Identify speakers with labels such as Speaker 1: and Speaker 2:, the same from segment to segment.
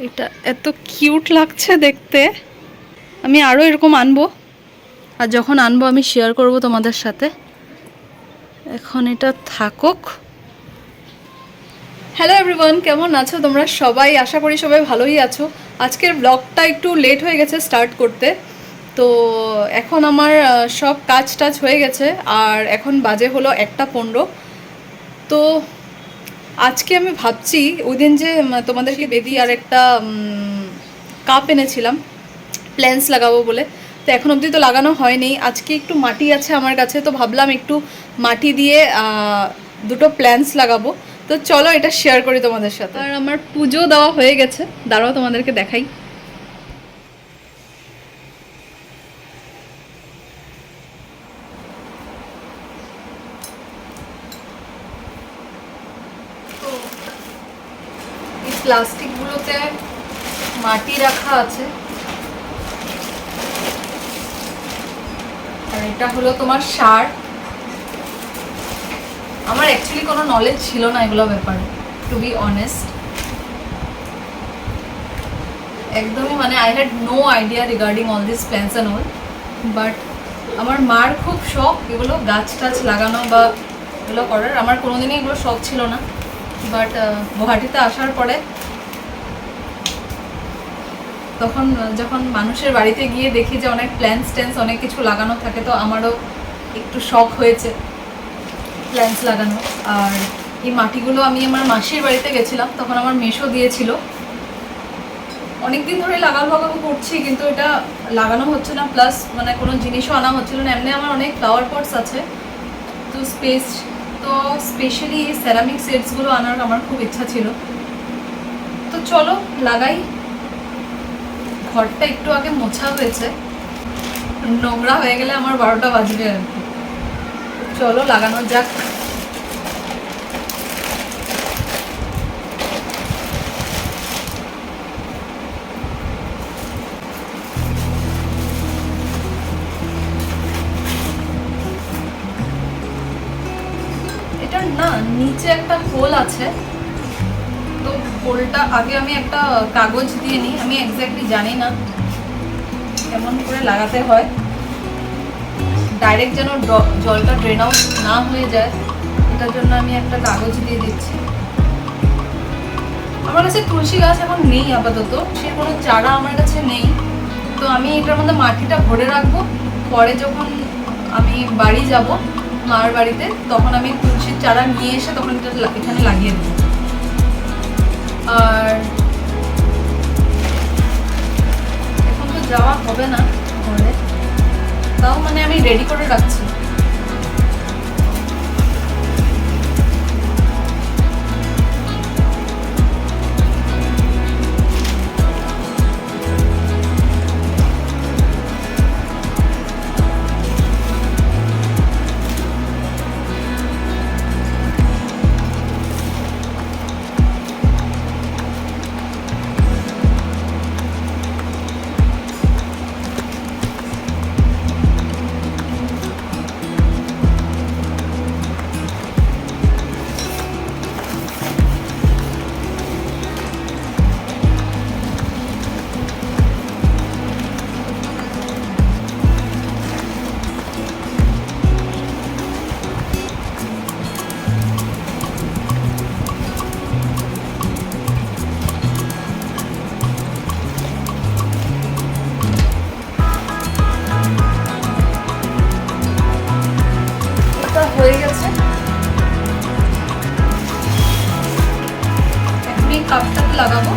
Speaker 1: এটা এত কিউট লাগছে দেখতে। আমি আরও এরকম আনবো, আর যখন আনবো আমি শেয়ার করব তোমাদের সাথে। এখন এটা থাকুক। হ্যালো এভরিওয়ান, কেমন আছো তোমরা সবাই? আশা করি সবাই ভালোই আছো। আজকের ব্লগটা একটু লেট হয়ে গেছে স্টার্ট করতে, তো এখন আমার সব কাজ টাজ হয়ে গেছে, আর এখন বাজে হলো 1:15। তো আজকে আমি ভাবছি ওই দিন যে তোমাদেরকে বেবি আর একটা কাপ এনেছিলাম প্ল্যান্টস লাগাবো বলে, তো এখন অবধি তো লাগানো হয়নি। আজকে একটু মাটি আছে আমার কাছে, তো ভাবলাম একটু মাটি দিয়ে দুটো প্ল্যান্টস লাগাবো। তো চলো এটা শেয়ার করি তোমাদের সাথে। আর আমার পুজো দেওয়া হয়ে গেছে, দাঁড়াও তোমাদেরকে দেখাই। তো এই প্লাস্টিকগুলোতে মাটি রাখা আছে, আর এটা হলো তোমার সার। আমার অ্যাকচুয়ালি কোনো নলেজ ছিল না এগুলো ব্যাপারে, টু বি অনেস্ট। একদমই মানে I had no idea regarding all this plants and all. But আমার মার খুব শখ এগুলো গাছ টাছ লাগানো বা এগুলো করার। আমার কোনোদিনই এগুলো শখ ছিল না, বাট গুয়াহাটিতে আসার পরে তখন যখন মানুষের বাড়িতে গিয়ে দেখি যে অনেক প্ল্যান্টস ট্যান্টস অনেক কিছু লাগানো থাকে, তো আমারও একটু শখ হয়েছে প্ল্যান্টস লাগানো। আর এই মাটিগুলো আমি আমার মাসির বাড়িতে গেছিলাম, তখন আমার মেশো দিয়েছিল। অনেকদিন ধরে লাগাবো করছি, কিন্তু এটা লাগানো হচ্ছে না, প্লাস মানে কোনো জিনিসও আনা হচ্ছিল না। এমনি আমার অনেক ফ্লাওয়ার পটস আছে, তো স্পেশালি সেরামিক সেটসগুলো আনার আমার খুব ইচ্ছা ছিল। তো চলো লাগাই। ঘরটা একটু আগে মোছা হয়েছে, নোংরা হয়ে গেলে আমার 12টা বাজবে আর কি। চলো লাগানো যাক। এটার না নিচে একটা হোল আছে, তো হোলটা আগে আমি একটা কাগজ দিয়ে নিই। আমি এক্স্যাক্টলি জানি না কেমন করে লাগাতে হয়, ডাইরেক্ট যেন জলটা ড্রেন আউট না হয়ে যায়, এটার জন্য আমি একটা কাগজ দিয়ে দিচ্ছি। আমার কাছে তুলসী গাছ এখন নেই আপাতত, সে কোনো চারা আমার কাছে নেই, তো আমি এটার মধ্যে মাটিটা ভরে রাখবো। পরে যখন আমি বাড়ি যাব মার বাড়িতে, তখন আমি তুলসীর চারা নিয়ে এসে তখন এটা এখানে লাগিয়ে দেবো। আর এখন তো যাওয়া হবে না ঘরে, তাও মানে আমি রেডি করে রাখছি। হয়ে গেছে, এখন এই কাপটাতে লাগাবো।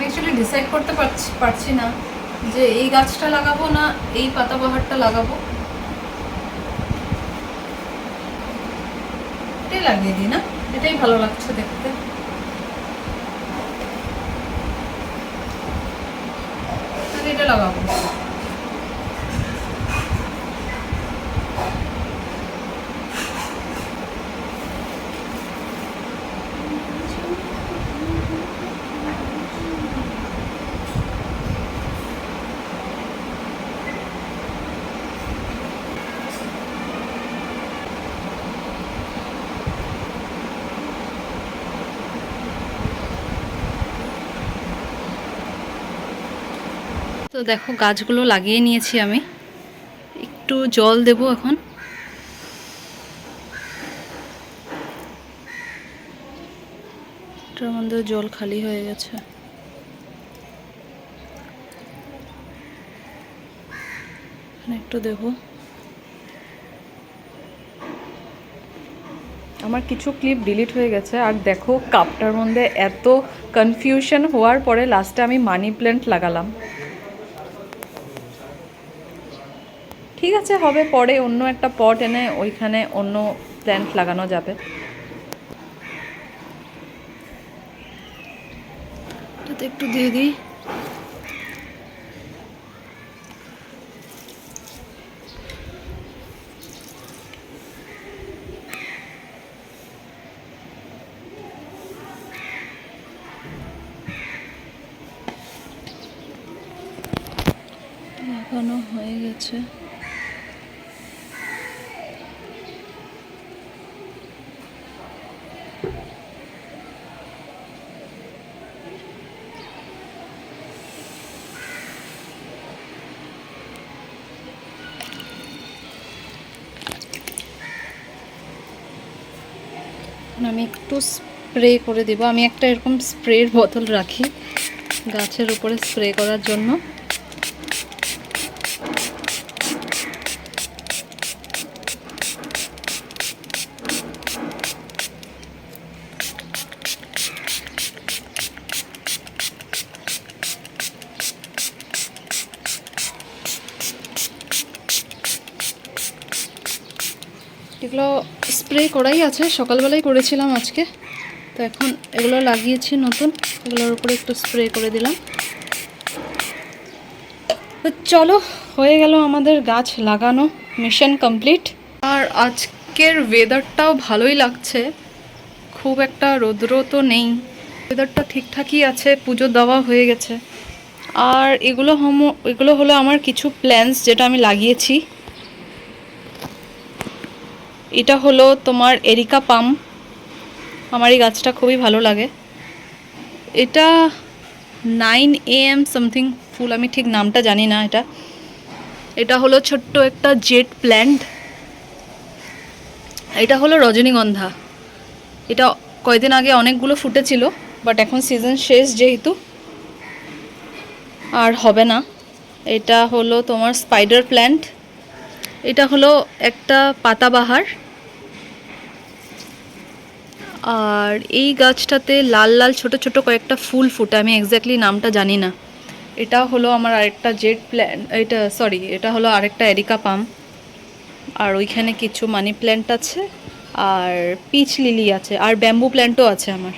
Speaker 1: অ্যাকচুয়ালি ডিসাইড করতে পারছি না যে এই গাছটা লাগাবো না এই পাতাবাহারটা লাগাবো। এটাই লাগিয়ে দিই না, এটাই ভালো লাগছে দেখতে। এটা লাগাবো। তো দেখো গাছগুলো লাগিয়ে নিয়েছি আমি, একটু জল দেব এখন। এটার মধ্যে জল খালি হয়ে গেছে। এখানে একটু দেবো। আমার কিছু ক্লিপ ডিলিট হয়ে গেছে। আর দেখো কাপটার মধ্যে এত কনফিউশন হওয়ার পরে লাস্টে আমি মানি প্ল্যান্ট লাগালাম। ঠিক আছে, হবে পরে অন্য একটা পট এনে ওইখানে অন্য প্ল্যান্ট লাগানো যাবে। এটাতে একটু দিয়ে দিই। লাগানো হয়ে গেছে। আমি একটু স্প্রে করে দেব। আমি একটা এরকম স্প্রের বোতল রাখি গাছের উপরে স্প্রে করার জন্য। এগুলো স্প্রে করাই আছে, সকালবেলায় করেছিলাম আজকে। তো এখন এগুলো লাগিয়েছি নতুন, এগুলোর উপরে একটু স্প্রে করে দিলাম। তো চলো, হয়ে গেল আমাদের গাছ লাগানো, মিশন কমপ্লিট। আর আজকের ওয়েদারটাও ভালোই লাগছে, খুব একটা রৌদ্র তো নেই, ওয়েদারটা ঠিকঠাকই আছে, পুজো দেওয়া হয়ে গেছে। আর এগুলো হলো আমার কিছু প্ল্যান্টস যেটা আমি লাগিয়েছি। এটা হলো তোমার এরিকা পাম, আমার এই গাছটা খুবই ভালো লাগে। এটা 9 AM সামথিং ফুল, আমি ঠিক নামটা জানি না। এটা হলো ছোট্ট একটা জেট প্ল্যান্ট। এটা হলো রজনীগন্ধা। এটা কয়েকদিন আগে অনেকগুলো ফুটেছিল, বাট এখন সিজন শেষ যেহেতু আর হবে না। এটা হলো তোমার স্পাইডার প্ল্যান্ট। এটা হলো একটা পাতাবাহার। আর এই গাছটাতে লাল লাল ছোট ছোট কয়েকটা ফুল ফুটে, আমি এক্স্যাক্টলি নামটা জানি না। এটা হলো আমার আরেকটা জেট প্ল্যান্ট, এটা হলো আরেকটা এরিকা পাম। আর ওইখানে কিছু মানি প্ল্যান্ট আছে, আর পিচ লিলি আছে, আর ব্যাম্বু প্ল্যান্টও আছে আমার।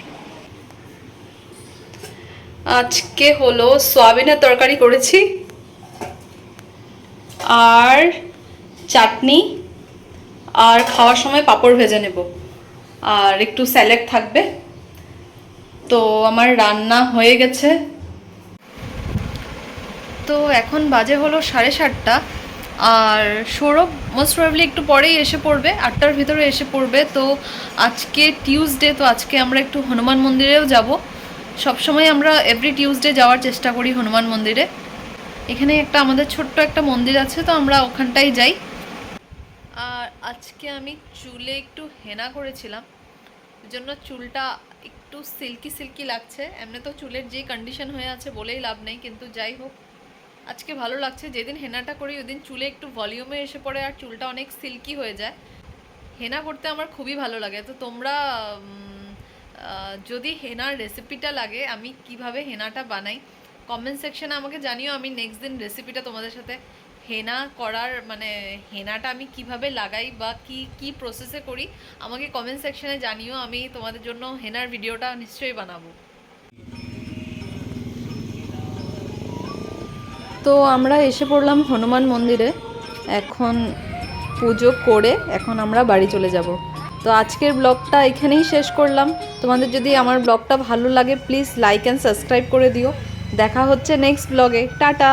Speaker 1: আজকে হলো সয়াবিনের তরকারি করেছি, আর চাটনি, আর খাওয়ার সময় পাঁপড় ভেজে নেব, আর একটু স্যালাড থাকবে। তো আমার রান্না হয়ে গেছে। তো এখন বাজে হলো 7:30, আর সৌরভ মোস্ট প্রবাবলি একটু পরেই এসে পড়বে, 8টার ভিতরে এসে পড়বে। তো আজকে টিউসডে, তো আজকে আমরা একটু হনুমান মন্দিরেও যাব। সবসময় আমরা এভরি টিউসডে যাওয়ার চেষ্টা করি হনুমান মন্দিরে। এখানে একটা আমাদের ছোট্ট একটা মন্দির আছে, তো আমরা ওখানটাই যাই। আর আজকে আমি চুলে একটু হেনা করেছিলাম, এর জন্য চুলটা একটু সিল্কি সিল্কি লাগছে। এমনি তো চুলের যে কন্ডিশন হয়ে আছে বলেই লাভ নেই, কিন্তু যাই হোক আজকে ভালো লাগছে। যেদিন হেনাটা করি ওদিন চুলে একটু ভলিউমে এসে পড়ে আর চুলটা অনেক সিল্কি হয়ে যায়। হেনা করতে আমার খুবই ভালো লাগে। তো তোমরা যদি হেনার রেসিপিটা লাগে আমি কিভাবে হেনাটা বানাই কমেন্ট সেকশনে আমাকে জানিও। আমি নেক্সট দিন রেসিপিটা তোমাদের সাথে হেনা করার মানে হেনাটা আমি কিভাবে লাগাই বা কি কি প্রসেসে করি আমাকে কমেন্ট সেকশনে জানিও। আমি তোমাদের জন্য হেনার ভিডিওটা নিশ্চয়ই বানাবো। তো আমরা এসে পড়লাম হনুমান মন্দিরে। এখন পুজো করে এখন আমরা বাড়ি চলে যাব। তো আজকের ব্লগটা এখানেই শেষ করলাম। তোমাদের যদি আমার ব্লগটা ভালো লাগে প্লিজ লাইক অ্যান্ড সাবস্ক্রাইব করে দিও। দেখা হচ্ছে নেক্সট ব্লগে। টাটা।